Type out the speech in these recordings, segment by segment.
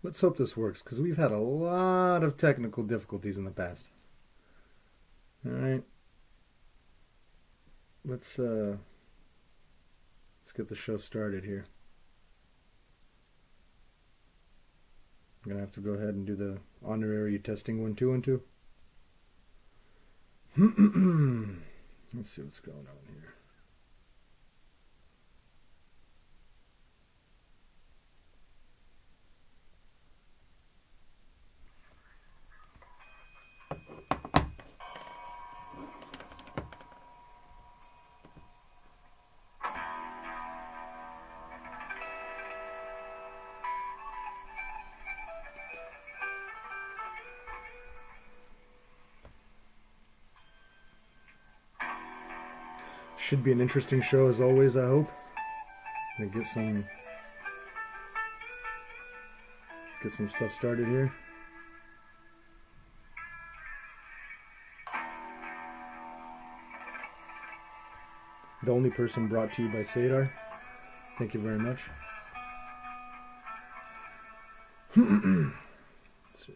Let's hope this works, because we've had a lot of technical difficulties in the past. Alright. Let's get the show started here. I'm going to have to go ahead and do the honorary testing 1 2 1 2. Let's see what's going on here. Should be an interesting show as always, I hope. Gonna get some stuff started here. The only person brought to you by Sadar. Thank you very much. Let's see.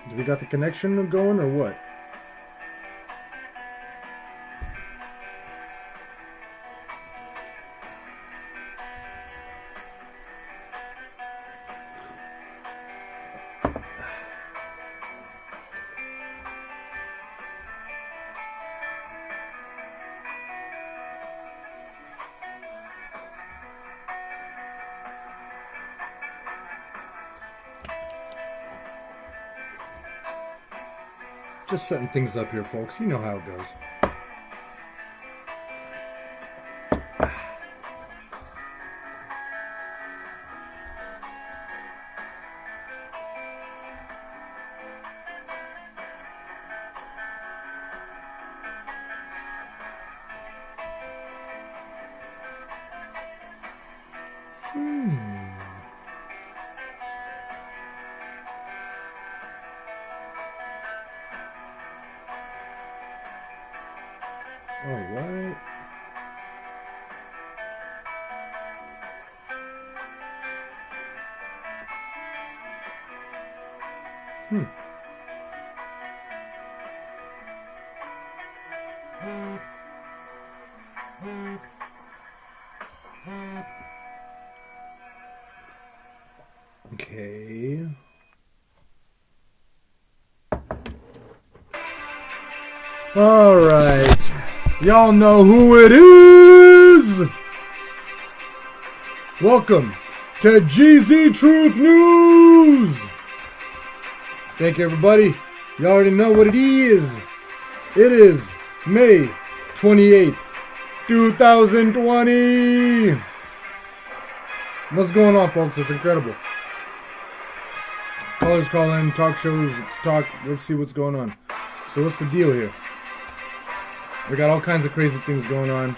Do we got the connection going or what? Just setting things up here, folks. You know how it goes. Alright. Okay. Alright. Y'all know who it is! Welcome to Geezy Truth News! Thank you, everybody. You already know what it is. It is May 28th, 2020. What's going on, folks? It's incredible. Callers call in, talk shows, talk. Let's see what's going on. So what's the deal here? We got all kinds of crazy things going on.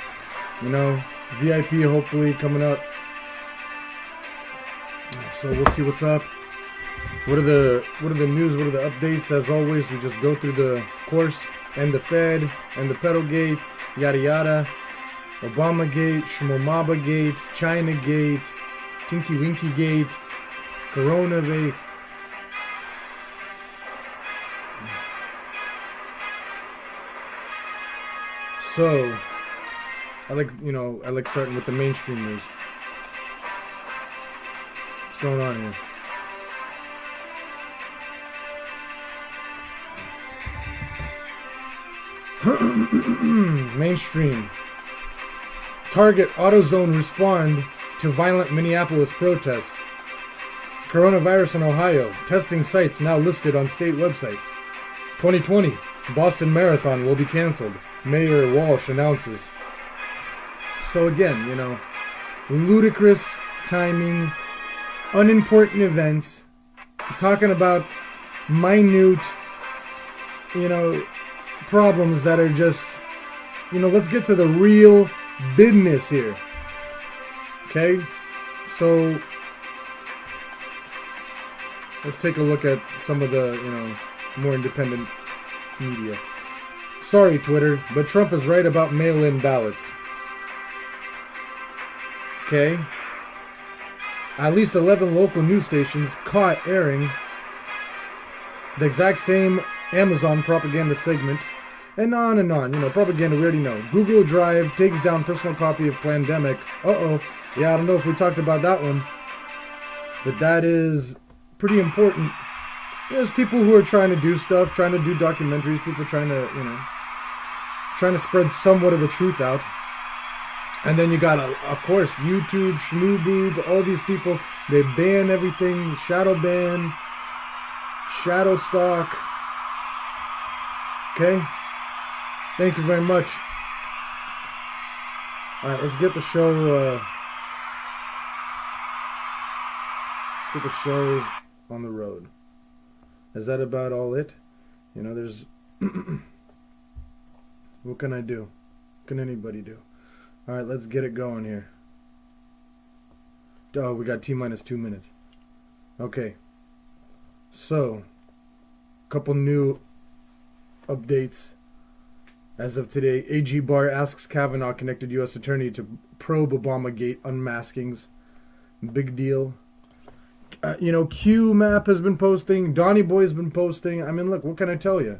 You know, VIP hopefully coming up. So we'll see what's up. What are the news? What are the updates? As always, we just go through the course and the Fed and the pedogate, yada yada. Obamagate, Shmomabagate, Chinagate, Tinky Winky Gate, Coronavate. So, I like starting with the mainstream news. What's going on here? Mainstream. Target AutoZone respond to violent Minneapolis protests. Coronavirus in Ohio. Testing sites now listed on state website. 2020. Boston Marathon will be canceled. Mayor Walsh announces. So again, ludicrous timing, unimportant events, talking about minute, problems that are just, let's get to the real business here. Okay? So, let's take a look at some of the, more independent media. Sorry, Twitter, but Trump is right about mail-in ballots. Okay? At least 11 local news stations caught airing the exact same Amazon propaganda segment, and on and on. Propaganda we already know. Google Drive takes down personal copy of Plandemic. Yeah, I don't know if we talked about that one, but that is pretty important. There's people who are trying to do stuff, trying to do documentaries, people trying to spread somewhat of the truth out. And then you got, of course, YouTube, Schmooboob, all these people. They ban everything, shadow ban, shadow stock. Okay? Thank you very much. Alright, let's get the show, on the road. Is that about all it? There's... What can I do? What can anybody do? Alright, let's get it going here. Oh, we got T-minus 2 minutes. Okay. So, couple new updates. As of today, AG Barr asks Kavanaugh connected U.S. attorney to probe Obamagate unmaskings. Big deal. Q-Map has been posting. Donnie Boy has been posting. I mean, look, what can I tell you?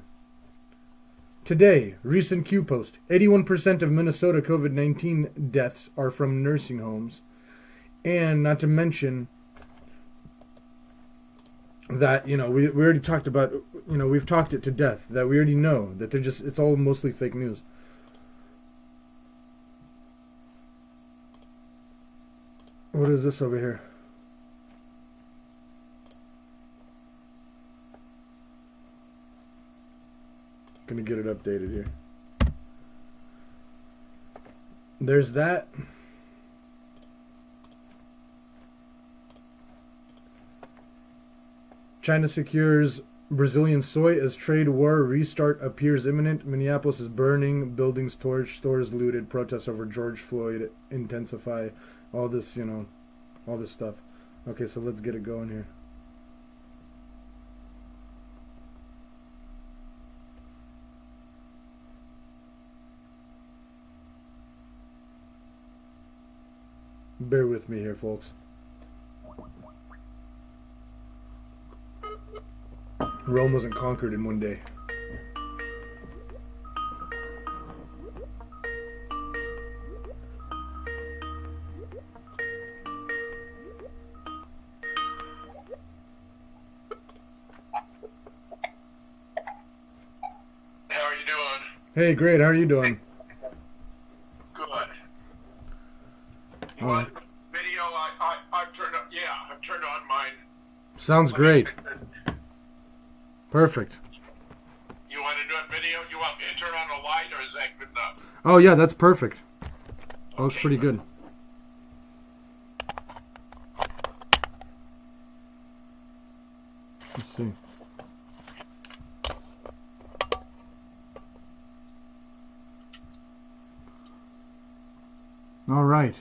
Today, recent Q post. 81% of Minnesota COVID-19 deaths are from nursing homes. And not to mention that, we already talked about, we've talked it to death. That we already know that it's all mostly fake news. What is this over here? Gonna get it updated here. There's that. China secures Brazilian soy as trade war restart appears imminent. Minneapolis is burning, buildings torched, stores looted, protests over George Floyd intensify. All this, all this stuff. Okay, so let's get it going here. Bear with me here, folks. Rome wasn't conquered in one day. How are you doing? Hey, great. How are you doing? Video, I've turned on mine. Sounds great. Perfect. You want to do a video? You want me to turn on the light, or is that good enough? Oh yeah, that's perfect. Okay. Looks pretty good. Let's see. All right.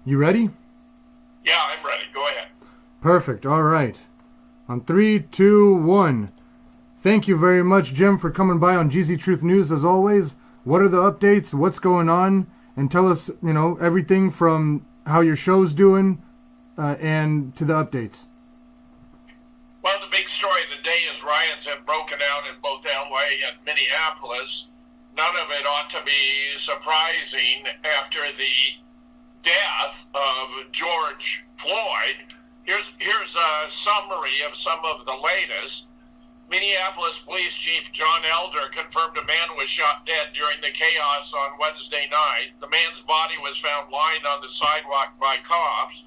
You ready? Yeah, I'm ready. Go ahead. Perfect. All right. On 3, 2, 1. Thank you very much, Jim, for coming by on Geezy Truth News as always. What are the updates? What's going on? And tell us, everything from how your show's doing and to the updates. Well, the big story of the day is riots have broken out in both LA and Minneapolis. None of it ought to be surprising after the death of George Floyd. Here's a summary of some of the latest. Minneapolis Police Chief John Elder confirmed a man was shot dead during the chaos on Wednesday night. The man's body was found lying on the sidewalk by cops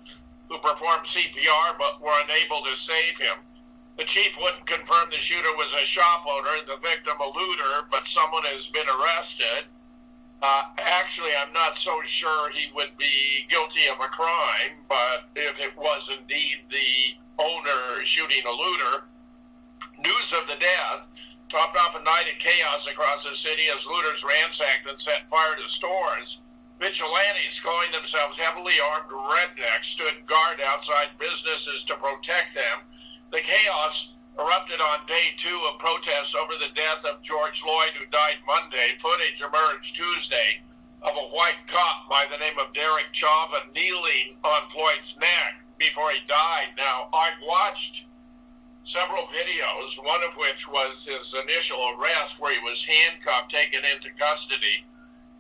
who performed CPR but were unable to save him. The chief wouldn't confirm the shooter was a shop owner, the victim a looter, but someone has been arrested. Actually, I'm not so sure he would be guilty of a crime, but if it was indeed the owner shooting a looter, news of the death topped off a night of chaos across the city as looters ransacked and set fire to stores. Vigilantes, calling themselves heavily armed rednecks, stood guard outside businesses to protect them. The chaos erupted on day 2 of protests over the death of George Floyd, who died Monday. Footage emerged Tuesday of a white cop by the name of Derek Chauvin kneeling on Floyd's neck before he died. Now, I've watched several videos, one of which was his initial arrest where he was handcuffed, taken into custody.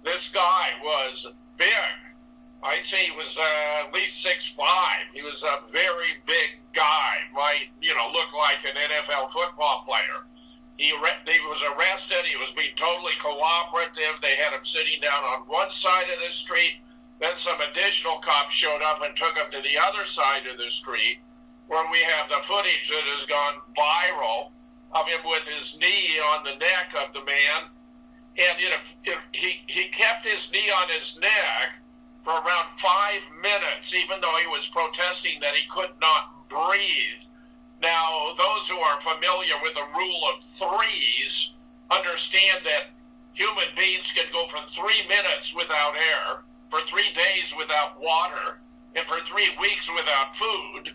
This guy was big. I'd say he was at least 6'5". He was a very big guy. Might, look like an NFL football player. He was arrested. He was being totally cooperative. They had him sitting down on one side of the street. Then some additional cops showed up and took him to the other side of the street, where we have the footage that has gone viral of him with his knee on the neck of the man. And he kept his knee on his neck for around 5 minutes, even though he was protesting that he could not breathe. Now, those who are familiar with the rule of threes understand that human beings can go for 3 minutes without air, for 3 days without water, and for 3 weeks without food,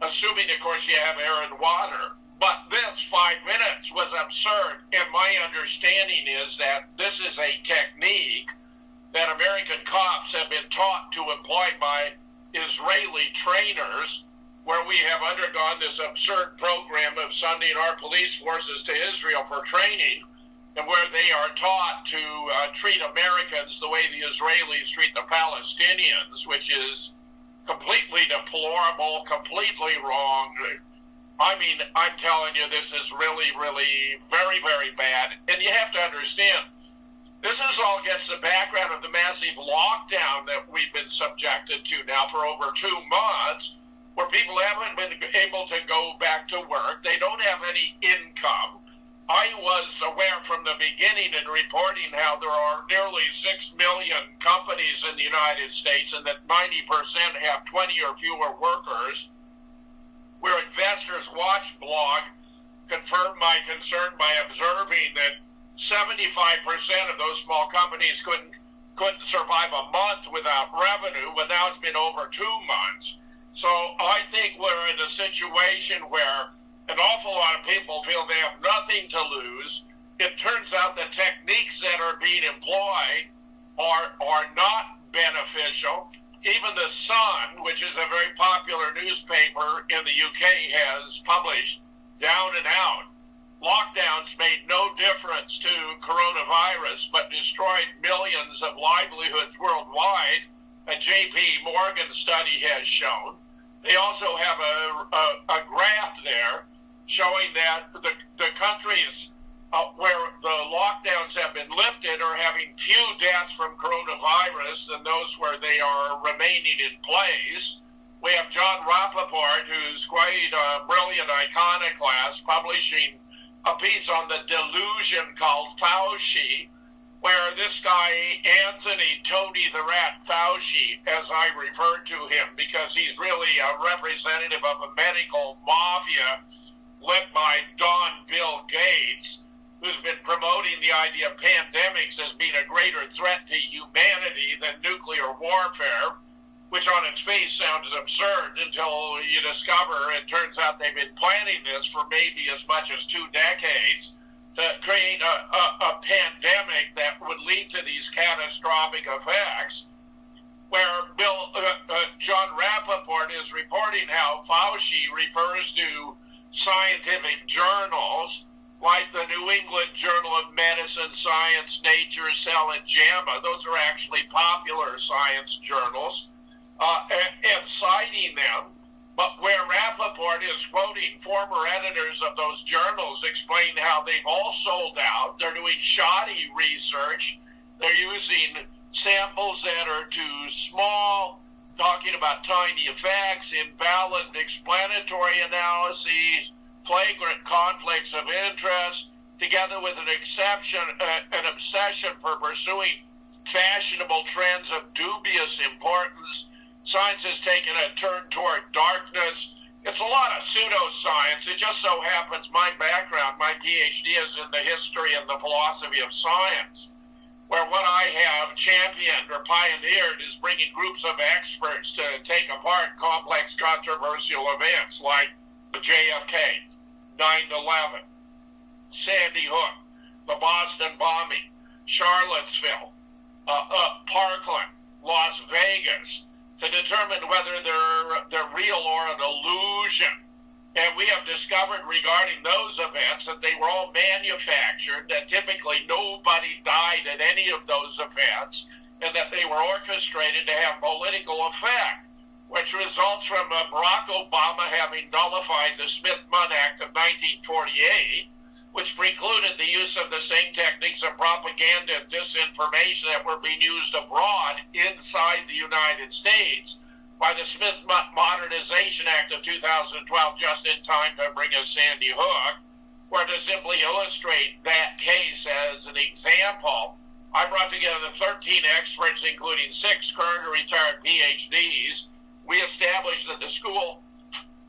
assuming, of course, you have air and water. But this 5 minutes was absurd, and my understanding is that this is a technique that American cops have been taught to employ by Israeli trainers, where we have undergone this absurd program of sending our police forces to Israel for training, and where they are taught to treat Americans the way the Israelis treat the Palestinians, which is completely deplorable, completely wrong. I mean, I'm telling you, this is really, really very, very bad. And you have to understand, this is all against the background of the massive lockdown that we've been subjected to now for over 2 months, where people haven't been able to go back to work. They don't have any income. I was aware from the beginning in reporting how there are nearly 6 million companies in the United States and that 90% have 20 or fewer workers, where Investors Watch blog confirmed my concern by observing that 75% of those small companies couldn't survive a month without revenue, but now it's been over 2 months. So I think we're in a situation where an awful lot of people feel they have nothing to lose. It turns out the techniques that are being employed are not beneficial. Even the Sun, which is a very popular newspaper in the UK, has published down and out. Lockdowns made no difference to coronavirus, but destroyed millions of livelihoods worldwide, a JP Morgan study has shown. They also have a graph there showing that the countries where the lockdowns have been lifted are having few deaths from coronavirus than those where they are remaining in place. We have John Rappaport, who's quite a brilliant iconoclast, publishing a piece on the delusion called Fauci, where this guy, Anthony Tony the Rat Fauci, as I refer to him, because he's really a representative of a medical mafia led by Don Bill Gates, who's been promoting the idea of pandemics as being a greater threat to humanity than nuclear warfare, which on its face sounds absurd until you discover it turns out they've been planning this for maybe as much as 2 decades to create a pandemic that would lead to these catastrophic effects, where John Rappaport is reporting how Fauci refers to scientific journals like the New England Journal of Medicine, Science, Nature, Cell, and JAMA. Those are actually popular science journals, and citing them. But where Rappaport is quoting former editors of those journals explaining how they've all sold out, they're doing shoddy research, they're using samples that are too small, talking about tiny effects, invalid explanatory analyses, flagrant conflicts of interest, together with an obsession for pursuing fashionable trends of dubious importance. Science has taken a turn toward darkness. It's a lot of pseudoscience. It just so happens my background, my PhD, is in the history and the philosophy of science, where what I have championed or pioneered is bringing groups of experts to take apart complex, controversial events like the JFK, 9/11, Sandy Hook, the Boston bombing, Charlottesville, Parkland, Las Vegas, to determine whether they're real or an illusion. And we have discovered regarding those events that they were all manufactured, that typically nobody died at any of those events, and that they were orchestrated to have political effect, which results from Barack Obama having nullified the Smith-Munn Act of 1948, which precluded the use of the same techniques of propaganda and disinformation that were being used abroad inside the United States by the Smith-Munn Modernization Act of 2012, just in time to bring us Sandy Hook, where to simply illustrate that case as an example, I brought together 13 experts, including 6 current or retired PhDs. We established that the school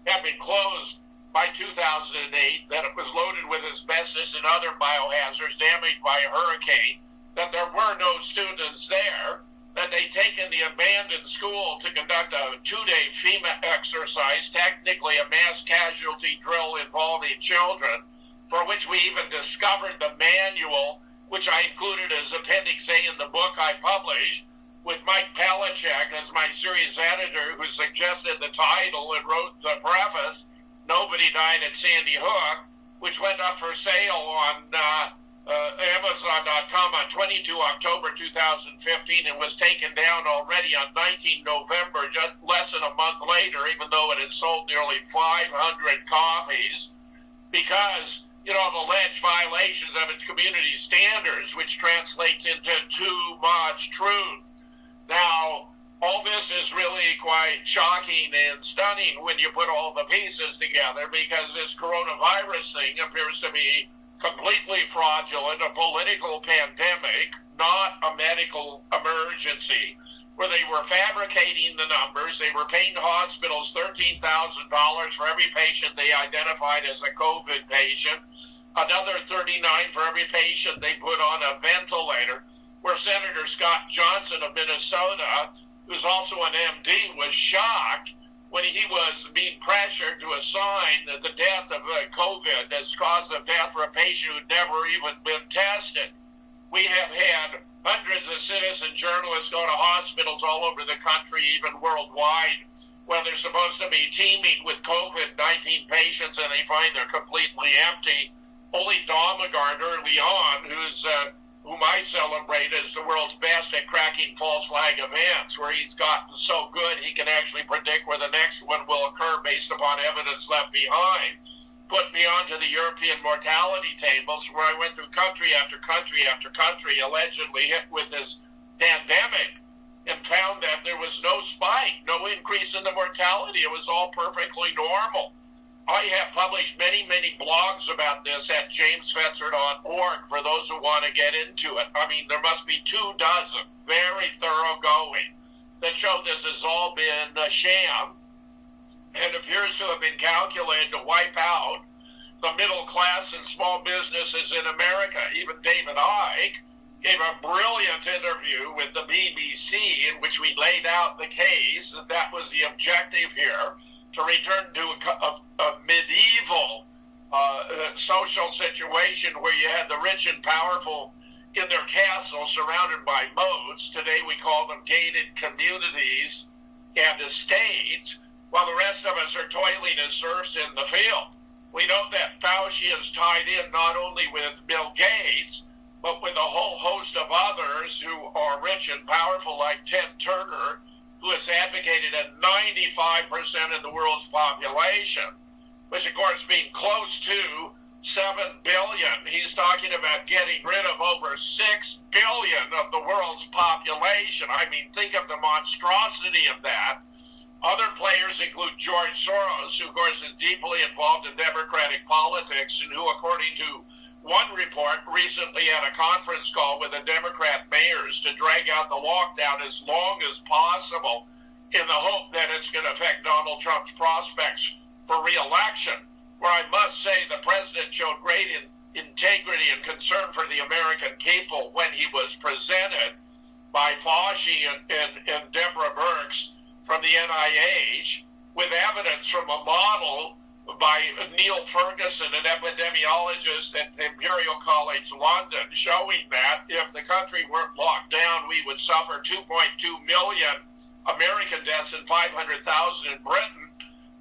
had been closed by 2008, that it was loaded with asbestos and other biohazards damaged by a hurricane, that there were no students there, that they'd taken the abandoned school to conduct a 2-day FEMA exercise, technically a mass casualty drill involving children, for which we even discovered the manual, which I included as Appendix A in the book I published, with Mike Pelachek as my series editor, who suggested the title and wrote the preface, Nobody Died at Sandy Hook, which went up for sale on Amazon.com on 22 October 2015 and was taken down already on 19 November, just less than a month later, even though it had sold nearly 500 copies, because, of alleged violations of its community standards, which translates into too much truth. Now, all this is really quite shocking and stunning when you put all the pieces together, because this coronavirus thing appears to be completely fraudulent, a political pandemic, not a medical emergency, where they were fabricating the numbers. They were paying hospitals $13,000 for every patient they identified as a COVID patient, another $39,000 for every patient they put on a ventilator, where Senator Scott Johnson of Minnesota, who's also an MD, was shocked when he was being pressured to assign the death of COVID as cause of death for a patient who'd never even been tested. We have had hundreds of citizen journalists go to hospitals all over the country, even worldwide, where they're supposed to be teeming with COVID-19 patients, and they find they're completely empty. Only Domagard early on, whom I celebrate as the world's best at cracking false flag events, where he's gotten so good he can actually predict where the next one will occur based upon evidence left behind, put me onto the European mortality tables, where I went through country after country after country allegedly hit with this pandemic, and found that there was no spike, no increase in the mortality. It was all perfectly normal. I have published many, many blogs about this at jamesfetzer.org for those who want to get into it. I mean, there must be 24 very thoroughgoing that show this has all been a sham and appears to have been calculated to wipe out the middle class and small businesses in America. Even David Icke gave a brilliant interview with the BBC in which we laid out the case, that that was the objective here, to return to a medieval social situation where you had the rich and powerful in their castles surrounded by moats. Today we call them gated communities and estates, while the rest of us are toiling as serfs in the field. We know that Fauci is tied in not only with Bill Gates, but with a whole host of others who are rich and powerful, like Ted Turner, who has advocated a 95% of the world's population, which of course being close to 7 billion, he's talking about getting rid of over 6 billion of the world's population. I mean, think of the monstrosity of that. Other players include George Soros, who of course is deeply involved in democratic politics and who, according to one report recently had a conference call with the Democrat mayors to drag out the lockdown as long as possible in the hope that it's going to affect Donald Trump's prospects for re-election, where I must say the president showed great integrity and concern for the American people when he was presented by Fauci and Deborah Birx from the NIH with evidence from a model by Neil Ferguson, an epidemiologist at the Imperial College London, showing that if the country weren't locked down, we would suffer 2.2 million American deaths and 500,000 in Britain.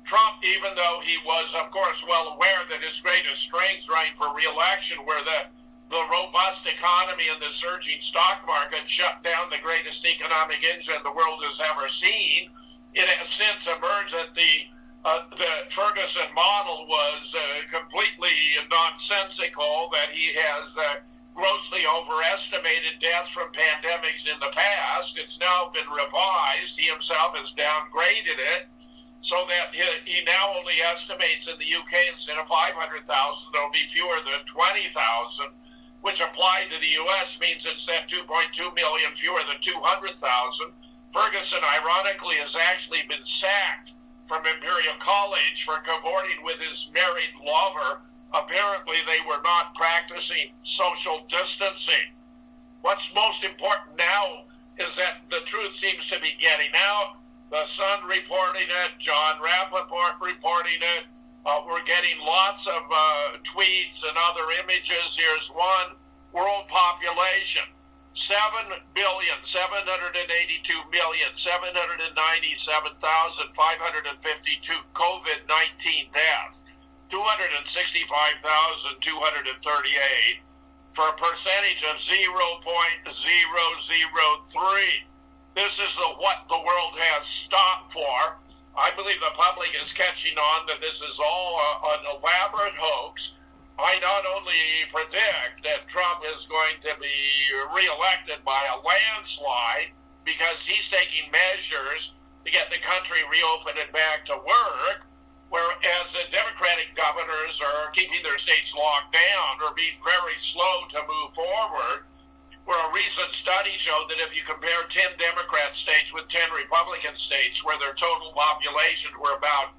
Trump, even though he was, of course, well aware that his greatest strengths running for re-election were the robust economy and the surging stock market, shut down the greatest economic engine the world has ever seen. It has since emerged that the Ferguson model was completely nonsensical, that he has grossly overestimated deaths from pandemics in the past. It's now been revised. He himself has downgraded it so that he now only estimates in the UK instead of 500,000, there'll be fewer than 20,000, which applied to the US means instead 2.2 million fewer than 200,000. Ferguson, ironically, has actually been sacked from Imperial College for cavorting with his married lover. Apparently, they were not practicing social distancing. What's most important now is that the truth seems to be getting out. The Sun reporting it, John Rappaport reporting it. We're getting lots of tweets and other images. Here's one. World population, 7,782,797,552 COVID-19 deaths, 265,238, for a percentage of 0.003. This is what the world has stopped for. I believe the public is catching on that this is all an elaborate hoax. I not only predict that Trump is going to be reelected by a landslide because he's taking measures to get the country reopened and back to work, whereas the Democratic governors are keeping their states locked down or being very slow to move forward. Where a recent study showed that if you compare 10 Democrat states with 10 Republican states, where their total populations were about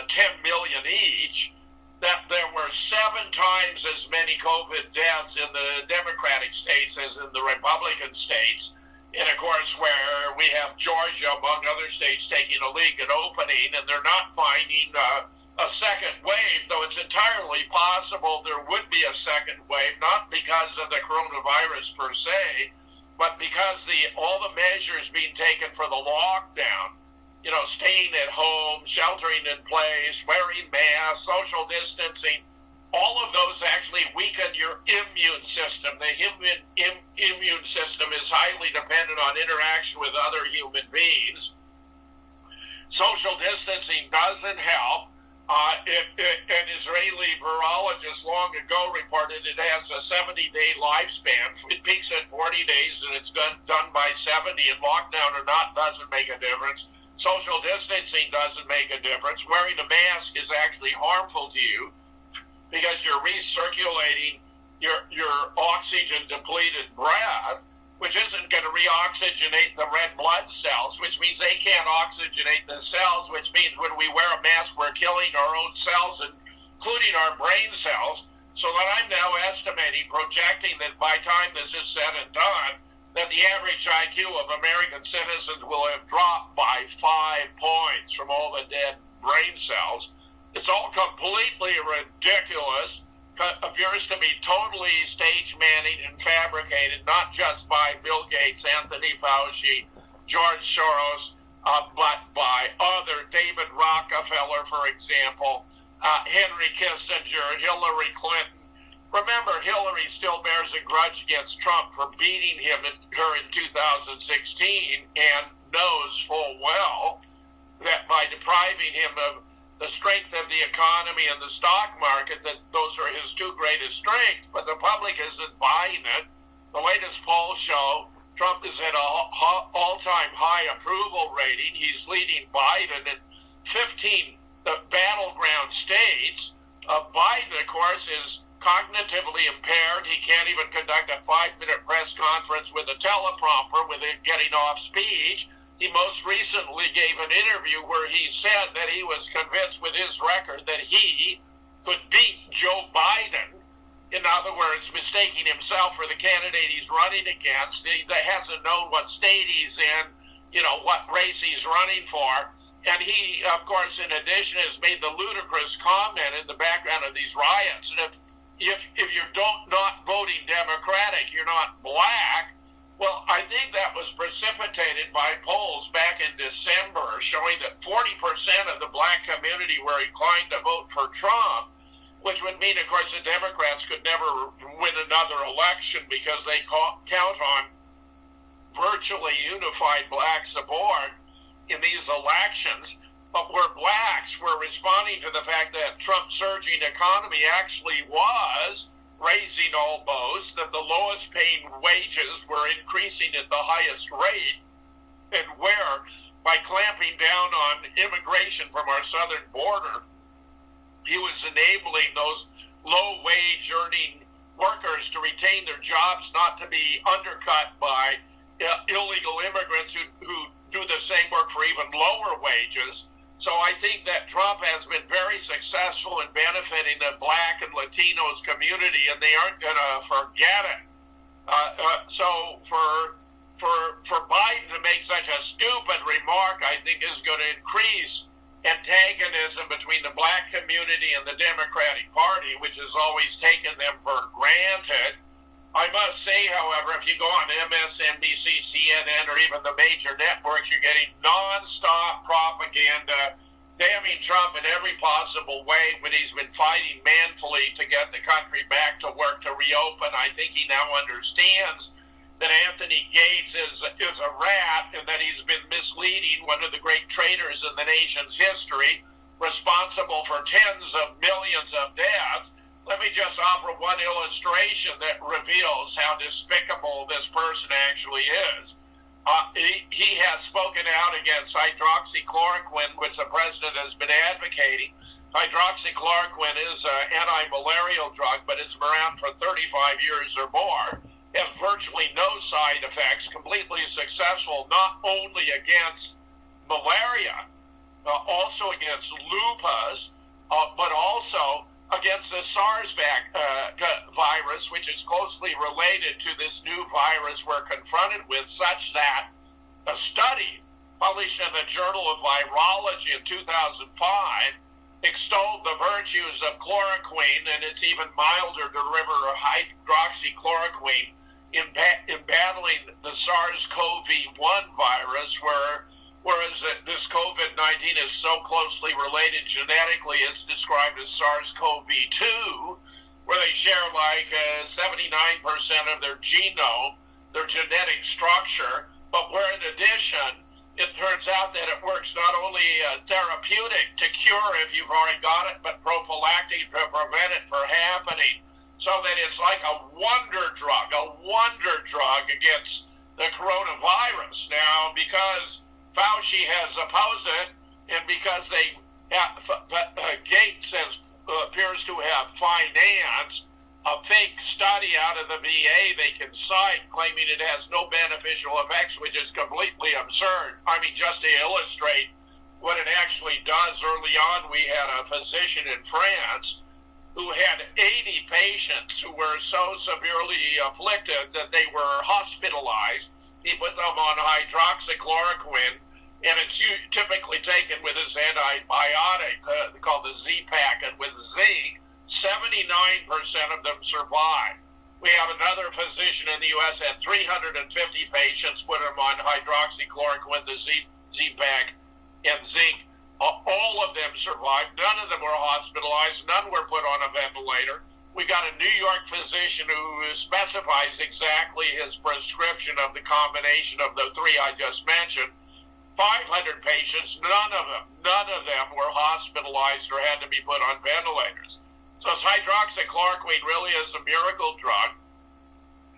10 million each, that there were 7 times as many COVID deaths in the Democratic states as in the Republican states. And of course, where we have Georgia, among other states, taking a leak and opening, and they're not finding a second wave, though it's entirely possible there would be a second wave, not because of the coronavirus per se, but because all the measures being taken for the lockdown, staying at home, sheltering in place, wearing masks, social distancing, all of those actually weaken your immune system. The immune system is highly dependent on interaction with other human beings. Social distancing doesn't help. An Israeli virologist long ago reported it has a 70-day lifespan. It peaks at 40 days and it's done by 70, and lockdown or not doesn't make a difference. Social distancing doesn't make a difference. Wearing a mask is actually harmful to you because you're recirculating your oxygen-depleted breath, which isn't going to reoxygenate the red blood cells, which means they can't oxygenate the cells, which means when we wear a mask, we're killing our own cells, including our brain cells. So that I'm now estimating, projecting that by time this is said and done, that the average IQ of American citizens will have dropped by 5 points from all the dead brain cells. It's all completely ridiculous. Appears to be totally stage manning and fabricated, not just by Bill Gates, Anthony Fauci, George Soros, but by other, David Rockefeller, for example, Henry Kissinger, Hillary Clinton. Remember, Hillary still bears a grudge against Trump for beating her in 2016 and knows full well that by depriving him of the strength of the economy and the stock market, that those are his 2 greatest strengths, but the public isn't buying it. The latest polls show Trump is at an all-time high approval rating. He's leading Biden in 15 battleground states. Biden, of course, is cognitively impaired. He can't even conduct a 5-minute press conference with a teleprompter without getting off speech. He most recently gave an interview where he said that he was convinced with his record that he could beat Joe Biden. In other words, mistaking himself for the candidate he's running against. He hasn't known what state he's in, what race he's running for. And he, of course, in addition, has made the ludicrous comment in the background of these riots. And if you're not voting Democratic, you're not black. Well, I think that was precipitated by polls back in December showing that 40% of the black community were inclined to vote for Trump, which would mean, of course, the Democrats could never win another election because they count on virtually unified black support in these elections. But where blacks were responding to the fact that Trump's surging economy actually was raising all boats, that the lowest paying wages were increasing at the highest rate, and where, by clamping down on immigration from our southern border, he was enabling those low-wage earning workers to retain their jobs, not to be undercut by illegal immigrants who do the same work for even lower wages. So I think that Trump has been very successful in benefiting the black and Latinos community, and they aren't going to forget it. So for Biden to make such a stupid remark, I think is going to increase antagonism between the black community and the Democratic Party, which has always taken them for granted. I must say, however, if you go on MSNBC, CNN, or even the major networks, you're getting nonstop propaganda damning Trump in every possible way, but he's been fighting manfully to get the country back to work, to reopen. I think he now understands that Anthony Gates is a rat and that he's been misleading one of the great traitors in the nation's history, responsible for tens of millions of deaths. Let me just offer one illustration that reveals how despicable this person actually is. He has spoken out against hydroxychloroquine, which the president has been advocating. Hydroxychloroquine is an anti-malarial drug, but it's been around for 35 years or more. Has virtually no side effects, completely successful not only against malaria, also against lupus, but also against the SARS virus, which is closely related to this new virus we're confronted with, such that a study published in the Journal of Virology in 2005 extolled the virtues of chloroquine and its even milder derivative hydroxychloroquine in battling the SARS-CoV-1 virus, whereas this COVID-19 is so closely related genetically, it's described as SARS-CoV-2, where they share like 79% of their genome, their genetic structure, but where in addition, it turns out that it works not only therapeutic to cure if you've already got it, but prophylactic to prevent it from happening, so that it's like a wonder drug against the coronavirus. Now, because Fauci has opposed it, and because Gates appears to have financed a fake study out of the VA they can cite, claiming it has no beneficial effects, which is completely absurd. I mean, just to illustrate what it actually does, early on we had a physician in France who had 80 patients who were so severely afflicted that they were hospitalized. He put them on hydroxychloroquine, and it's typically taken with this antibiotic called the Z-Packet with zinc. 79% of them survived. We have another physician in the U.S. had 350 patients, put them on hydroxychloroquine, the Z-Pack, and zinc. All of them survived. None of them were hospitalized. None were put on a ventilator. We got a New York physician who specifies exactly his prescription of the combination of the three I just mentioned. 500 patients, none of them were hospitalized or had to be put on ventilators. So hydroxychloroquine really is a miracle drug.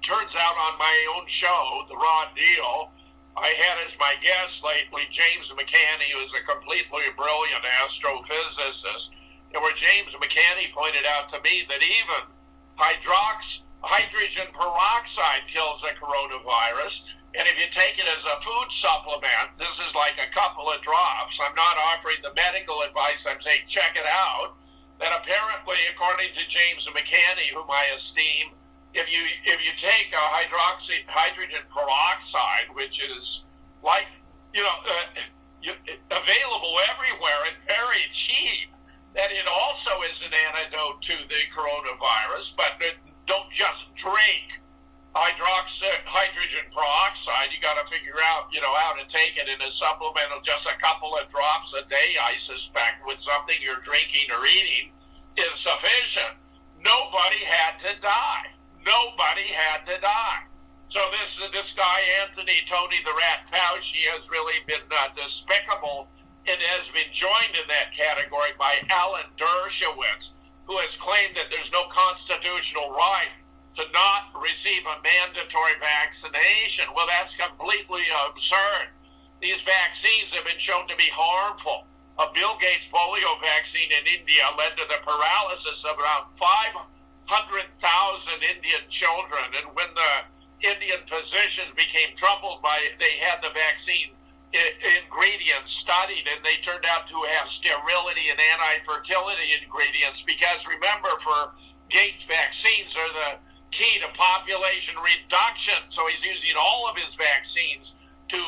Turns out on my own show, The Raw Deal, I had as my guest lately James McCanney, who is a completely brilliant astrophysicist, and where James McCanney pointed out to me that even hydrogen peroxide kills the coronavirus. And if you take it as a food supplement, this is like a couple of drops. I'm not offering the medical advice. I'm saying check it out. That apparently, according to James McCanney, whom I esteem, if you take a hydrogen peroxide, which is like, available everywhere and very cheap, that it also is an antidote to the coronavirus, but don't just drink hydrogen peroxide. You got to figure out, how to take it in a supplemental, just a couple of drops a day, I suspect, with something you're drinking or eating is sufficient. Nobody had to die. Nobody had to die. So this guy, Tony the Rat Fauci, has really been despicable and has been joined in that category by Alan Dershowitz, who has claimed that there's no constitutional right to not receive a mandatory vaccination. Well, that's completely absurd. These vaccines have been shown to be harmful. A Bill Gates polio vaccine in India led to the paralysis of around 500,000 Indian children. And when the Indian physicians became troubled by it, they had the vaccine ingredients studied, and they turned out to have sterility and anti-fertility ingredients, because remember, for Gates vaccines are the key to population reduction. So he's using all of his vaccines to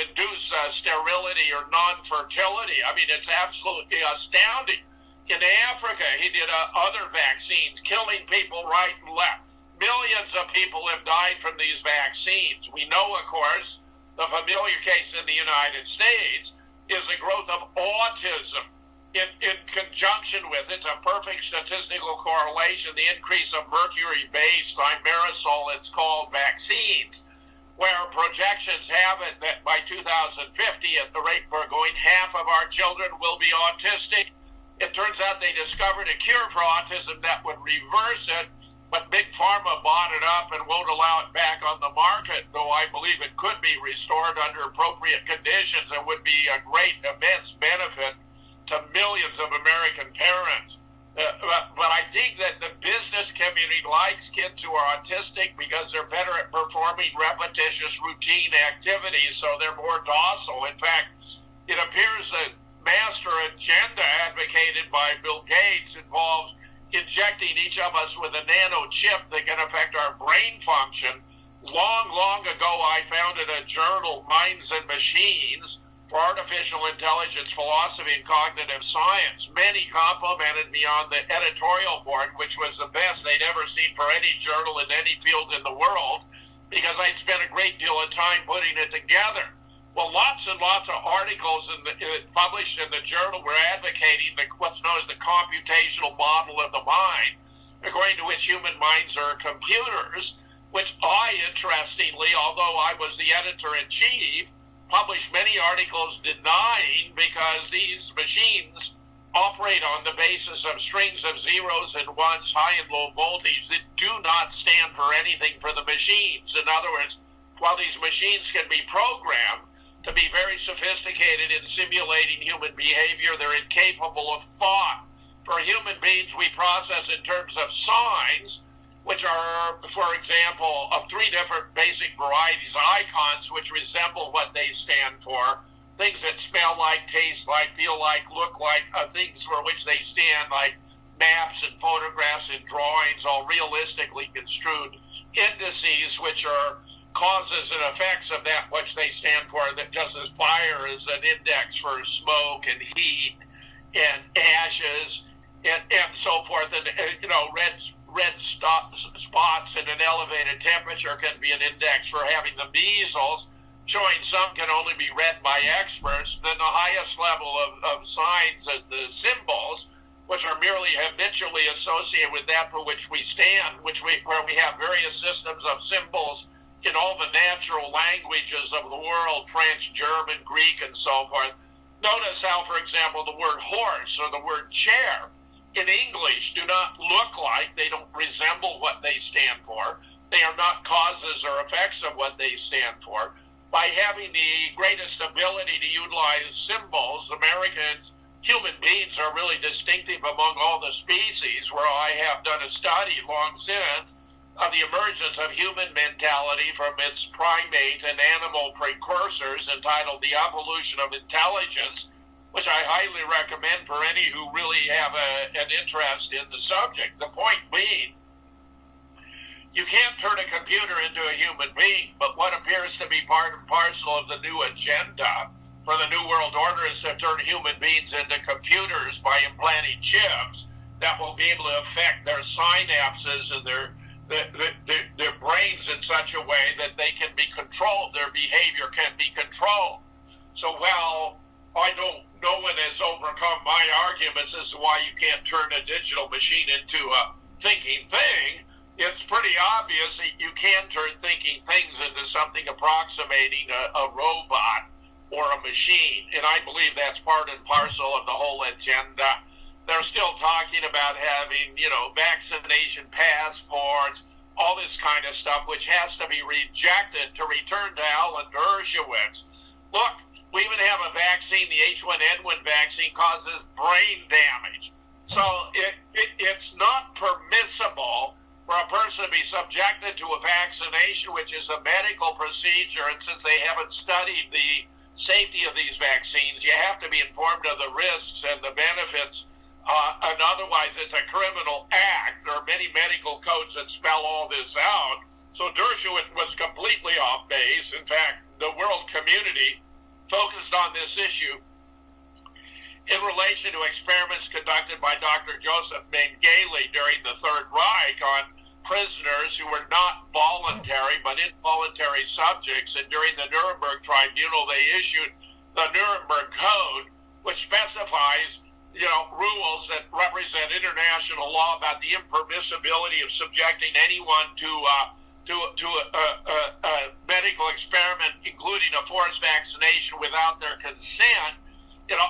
induce sterility or non-fertility. I mean, it's absolutely astounding. In Africa, he did other vaccines, killing people right and left. Millions of people have died from these vaccines. We know, of course, the familiar case in the United States is the growth of autism in conjunction with, it's a perfect statistical correlation, the increase of mercury-based thimerosal, it's called, vaccines, where projections have it that by 2050, at the rate we're going, half of our children will be autistic. It turns out they discovered a cure for autism that would reverse it, but Big Pharma bought it up and won't allow it back on the market, though I believe it could be restored under appropriate conditions and would be a great, immense benefit to millions of American parents. But I think that the business community likes kids who are autistic because they're better at performing repetitious routine activities, so they're more docile. In fact, it appears that master agenda advocated by Bill Gates involves injecting each of us with a nano chip that can affect our brain function. Long ago, I founded a journal, Minds and Machines, for artificial intelligence, philosophy, and cognitive science. Many complimented me on the editorial board, which was the best they'd ever seen for any journal in any field in the world, because I'd spent a great deal of time putting it together. Well, lots and lots of articles published in the journal were advocating what's known as the computational model of the mind, according to which human minds are computers, which I, interestingly, although I was the editor-in-chief, published many articles denying, because these machines operate on the basis of strings of zeros and ones, high and low voltage, that do not stand for anything for the machines. In other words, while these machines can be programmed to be very sophisticated in simulating human behavior, they're incapable of thought. For human beings, we process in terms of signs, which are, for example, of three different basic varieties: icons, which resemble what they stand for, things that smell like, taste like, feel like, look like, things for which they stand, like maps and photographs and drawings, all realistically construed; indices, which are causes and effects of that which they stand for, that just as fire is an index for smoke and heat and ashes and so forth, and red spots and an elevated temperature can be an index for having the measles, showing some can only be read by experts. Then the highest level of signs is the symbols, which are merely habitually associated with that for which we stand, where we have various systems of symbols in all the natural languages of the world, French, German, Greek, and so forth. Notice how, for example, the word horse or the word chair in English do not look like, they don't resemble what they stand for. They are not causes or effects of what they stand for. By having the greatest ability to utilize symbols, Americans human beings are really distinctive among all the species, where I have done a study long since of the emergence of human mentality from its primate and animal precursors, entitled The Evolution of Intelligence, which I highly recommend for any who really have an interest in the subject. The point being, you can't turn a computer into a human being, but what appears to be part and parcel of the new agenda for the New World Order is to turn human beings into computers by implanting chips that will be able to affect their synapses and their brains in such a way that they can be controlled, their behavior can be controlled. So while no one has overcome my arguments as to why you can't turn a digital machine into a thinking thing, it's pretty obvious that you can turn thinking things into something approximating a robot or a machine. And I believe that's part and parcel of the whole agenda. They're still talking about having, vaccination passports, all this kind of stuff, which has to be rejected to return to Alan Dershowitz. Look, we even have a vaccine, the H1N1 vaccine, causes brain damage. So it's not permissible for a person to be subjected to a vaccination, which is a medical procedure, and since they haven't studied the safety of these vaccines, you have to be informed of the risks and the benefits, and otherwise it's a criminal act. There are many medical codes that spell all this out. So Dershowitz was completely off base. In fact, the world community focused on this issue in relation to experiments conducted by Dr. Joseph Mengele during the Third Reich on prisoners who were not voluntary but involuntary subjects. And during the Nuremberg Tribunal, they issued the Nuremberg Code, which specifies, rules that represent international law about the impermissibility of subjecting anyone to a medical experiment, including a forced vaccination, without their consent.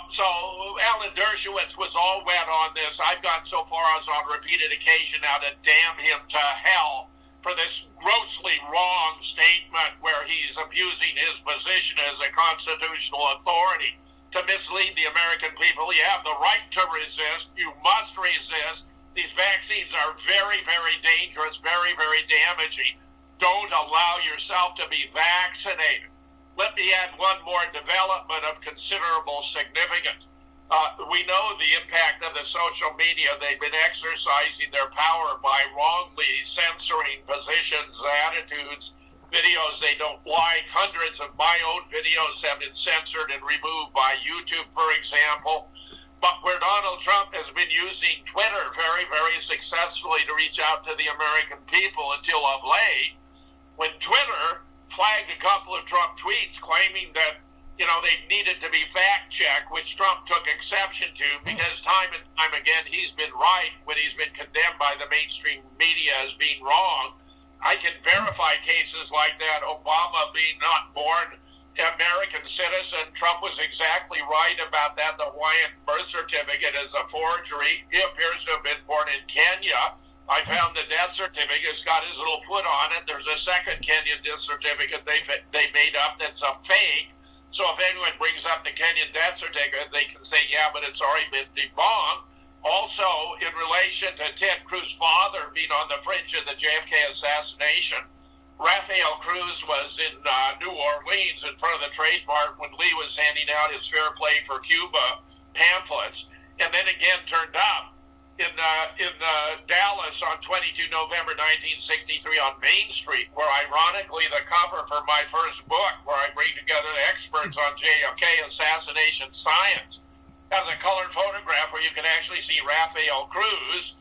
So Alan Dershowitz was all wet on this. I've gone so far as on repeated occasion now to damn him to hell for this grossly wrong statement where he's abusing his position as a constitutional authority to mislead the American people. You have the right to resist. You must resist. These vaccines are very, very dangerous, very, very damaging. Don't allow yourself to be vaccinated. Let me add one more development of considerable significance. We know the impact of the social media. They've been exercising their power by wrongly censoring positions, attitudes, videos they don't like. Hundreds of my own videos have been censored and removed by YouTube, for example. But where Donald Trump has been using Twitter very, very successfully to reach out to the American people until of late, when Twitter flagged a couple of Trump tweets claiming that, they needed to be fact-checked, which Trump took exception to because time and time again he's been right when he's been condemned by the mainstream media as being wrong. I can verify cases like that. Obama being not born American citizen, Trump was exactly right about that. The Hawaiian birth certificate is a forgery. He appears to have been born in Kenya. I found the death certificate. It's got his little foot on it. There's a second Kenyan death certificate they made up that's a fake. So if anyone brings up the Kenyan death certificate, they can say, yeah, but it's already been debunked. Also, in relation to Ted Cruz's father being on the fringe of the JFK assassination, Rafael Cruz was in New Orleans in front of the Trade Mart when Lee was handing out his Fair Play for Cuba pamphlets, and then again turned up in Dallas on 22 November 1963 on Main Street, where ironically the cover for my first book, where I bring together the experts on JFK assassination science, has a colored photograph where you can actually see Rafael Cruz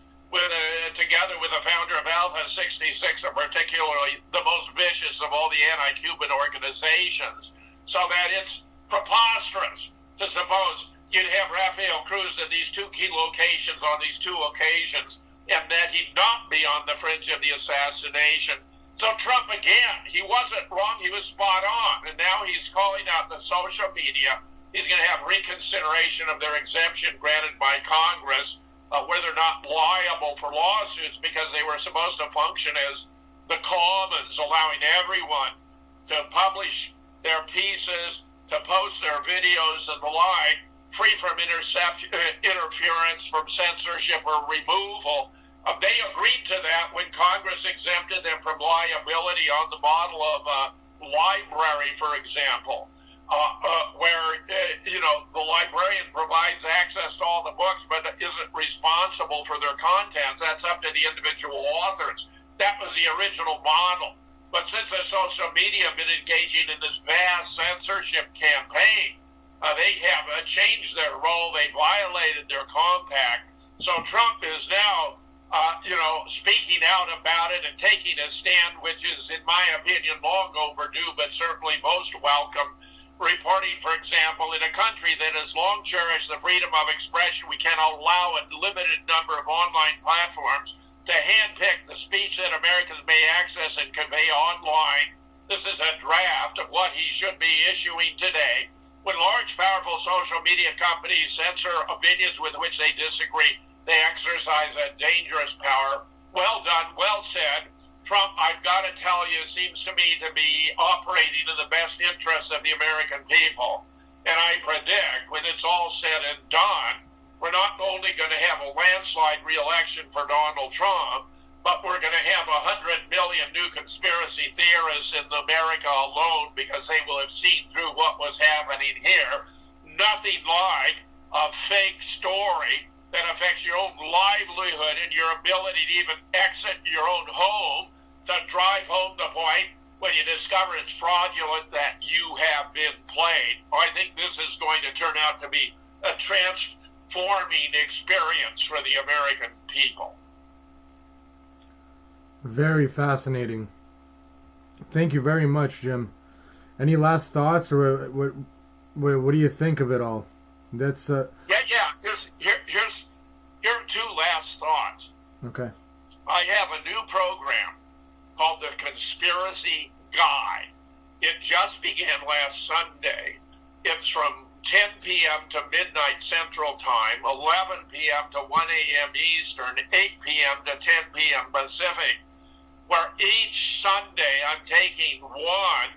together with the founder of Alpha 66, and particularly the most vicious of all the anti-Cuban organizations. So that it's preposterous to suppose you'd have Rafael Cruz at these two key locations on these two occasions, and that he'd not be on the fringe of the assassination. So Trump, again, he wasn't wrong, he was spot on, and now he's calling out the social media. He's going to have reconsideration of their exemption granted by Congress, where they're not liable for lawsuits because they were supposed to function as the commons, allowing everyone to publish their pieces, to post their videos and the like. free from interference, from censorship or removal. They agreed to that when Congress exempted them from liability on the model of a library, for example, where the librarian provides access to all the books but isn't responsible for their contents. That's up to the individual authors. That was the original model. But since the social media have been engaging in this vast censorship campaign, they have changed their role. They violated their compact. So Trump is now, speaking out about it and taking a stand, which is, in my opinion, long overdue, but certainly most welcome. Reporting, for example, in a country that has long cherished the freedom of expression, we cannot allow a limited number of online platforms to handpick the speech that Americans may access and convey online. This is a draft of what he should be issuing today. When large, powerful social media companies censor opinions with which they disagree, they exercise a dangerous power. Well done, well said. Trump, I've got to tell you, seems to me to be operating in the best interests of the American people. And I predict, when it's all said and done, we're not only going to have a landslide re-election for Donald Trump, but we're going to have 100 million new conspiracy theorists in America alone, because they will have seen through what was happening here. Nothing like a fake story that affects your own livelihood and your ability to even exit your own home, to drive home the point when you discover it's fraudulent that you have been played. I think this is going to turn out to be a transforming experience for the American people. Very fascinating. Thank you very much, Jim. Any last thoughts, or what do you think of it all? That's Here are two last thoughts. Okay. I have a new program called The Conspiracy Guy. It just began last Sunday. It's from 10 p.m. to midnight Central Time, 11 p.m. to 1 a.m. Eastern, 8 p.m. to 10 p.m. Pacific, where each Sunday I'm taking one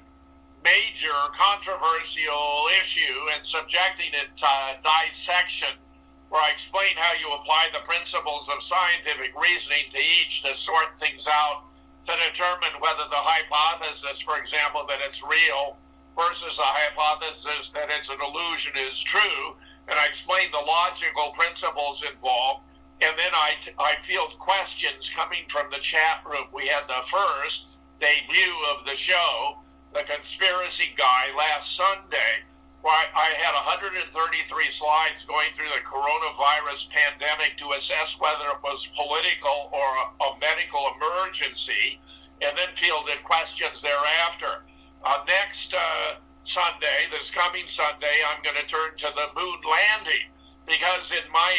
major controversial issue and subjecting it to dissection, where I explain how you apply the principles of scientific reasoning to each to sort things out, to determine whether the hypothesis, for example, that it's real versus a hypothesis that it's an illusion is true. And I explain the logical principles involved. And then I field questions coming from the chat room. We had the first debut of the show, The Conspiracy Guy, last Sunday, where I had 133 slides going through the coronavirus pandemic to assess whether it was political or a medical emergency, and then fielded questions thereafter. Next Sunday, this coming Sunday, I'm going to turn to the moon landing, because in my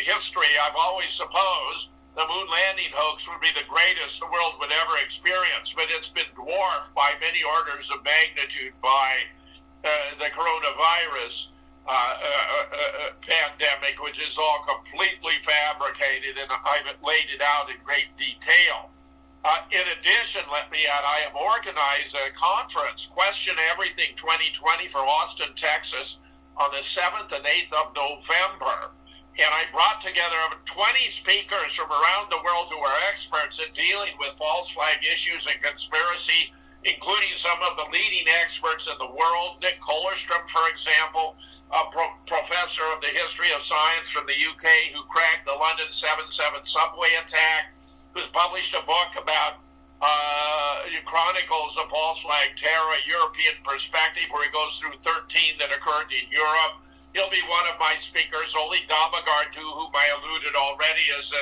history, I've always supposed the moon landing hoax would be the greatest the world would ever experience, but it's been dwarfed by many orders of magnitude by the coronavirus pandemic, which is all completely fabricated, and I've laid it out in great detail. In addition, let me add, I have organized a conference, Question Everything 2020, for Austin, Texas, on the 7th and 8th of November. And I brought together over 20 speakers from around the world who are experts in dealing with false flag issues and conspiracy, including some of the leading experts in the world. Nick Kollerstrom, for example, a professor of the history of science from the UK, who cracked the London 7/7 subway attack, who's published a book about Chronicles of False Flag Terror, a European perspective, where he goes through 13 that occurred in Europe. He'll be one of my speakers. Oli Damagard, to whom I alluded already, is,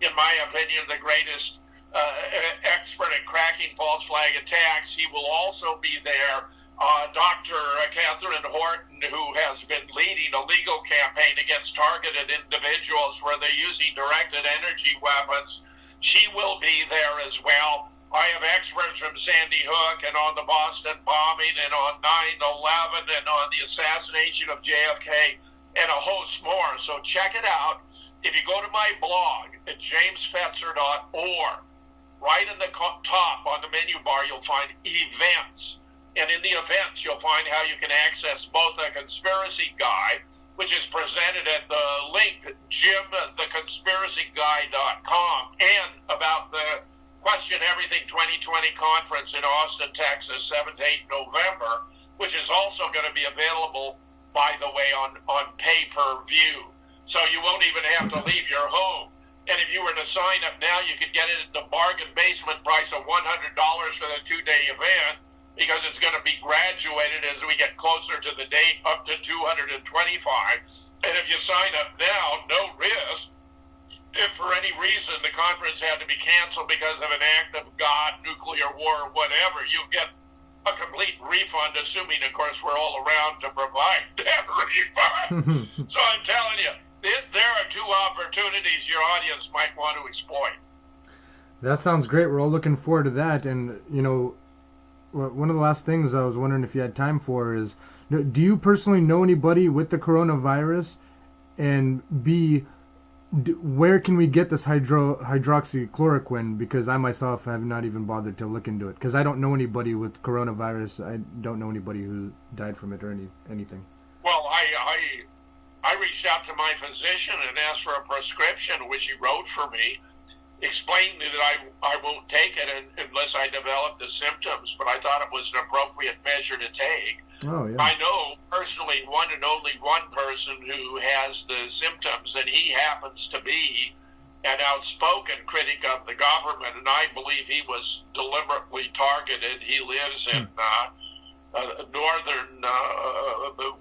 in my opinion, the greatest expert at cracking false flag attacks. He will also be there. Dr. Catherine Horton, who has been leading a legal campaign against targeted individuals where they're using directed energy weapons. She will be there as well. I have experts from Sandy Hook and on the Boston bombing and on 9/11 and on the assassination of JFK and a host more. So check it out. If you go to my blog at jamesfetzer.org, right in the top on the menu bar, you'll find events. And in the events, you'll find how you can access both a conspiracy guide which is presented at the link jimtheconspiracyguy.com, and about the Question Everything 2020 conference in Austin, Texas, 7 to 8 November, which is also going to be available, by the way, on pay-per-view. So you won't even have to leave your home. And if you were to sign up now, you could get it at the bargain basement price of $100 for the 2-day event, because it's going to be graduated as we get closer to the date, up to $225. And if you sign up now, no risk. If for any reason the conference had to be canceled because of an act of God, nuclear war, whatever, you get a complete refund, assuming, of course, we're all around to provide that refund. So I'm telling you, there are two opportunities your audience might want to exploit. That sounds great. We're all looking forward to that. And, you know, one of the last things I was wondering if you had time for is, do you personally know anybody with the coronavirus? And B, where can we get this hydroxychloroquine? Because I myself have not even bothered to look into it. Because I don't know anybody with coronavirus. I don't know anybody who died from it or anything. Well, I reached out to my physician and asked for a prescription, which he wrote for me, explained that I won't take it unless I develop the symptoms, but I thought it was an appropriate measure to take. Oh, yeah. I know personally one and only one person who has the symptoms, and he happens to be an outspoken critic of the government, and I believe he was deliberately targeted. He lives in northern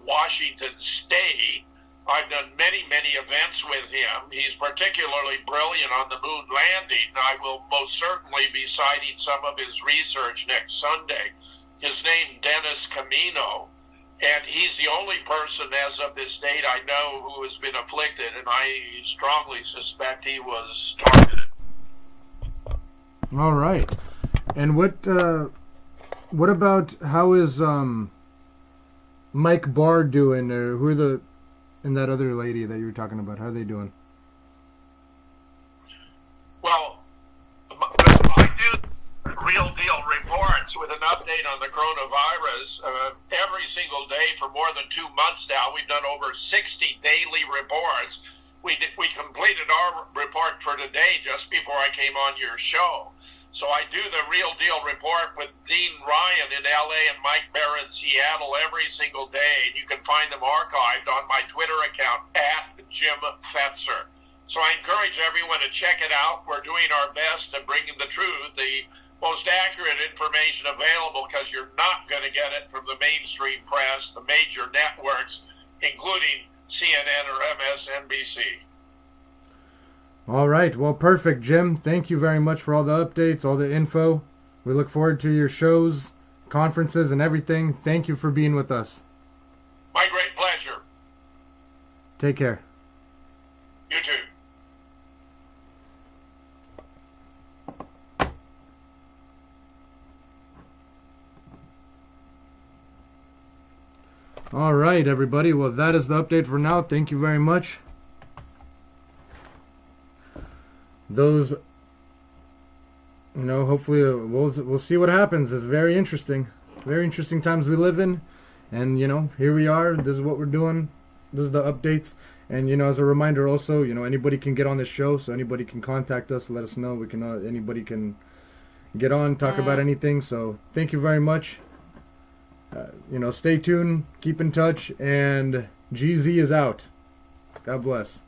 Washington State. I've done many events with him. He's particularly brilliant on the moon landing. I will most certainly be citing some of his research next Sunday. His name, Dennis Camino, and he's the only person as of this date I know who has been afflicted, and I strongly suspect he was targeted. All right. And what about, how is Mike Barr doing, or who are and that other lady that you were talking about? How are they doing? Well, I do real deal reports with an update on the coronavirus every single day for more than 2 months now. We've done over 60 daily reports. We completed our report for today just before I came on your show. So I do the real deal report with Dean Ryan in LA and Mike Barr in Seattle every single day. And you can find them archived on my Twitter account at Jim Fetzer. So I encourage everyone to check it out. We're doing our best to bring the truth, the most accurate information available, because you're not going to get it from the mainstream press, the major networks, including CNN or MSNBC. All right. Well, perfect, Jim. Thank you very much for all the updates, all the info. We look forward to your shows, conferences, and everything. Thank you for being with us. My great pleasure. Take care. You too. All right, everybody. Well, that is the update for now. Thank you very much. Those, hopefully we'll see what happens. It's very interesting times we live in, and here we are. This is what we're doing. This is the updates, and as a reminder also, anybody can get on this show, so anybody can contact us, let us know. We can anybody can get on, talk about anything. So thank you very much. Stay tuned, keep in touch, and Geezy is out. God bless.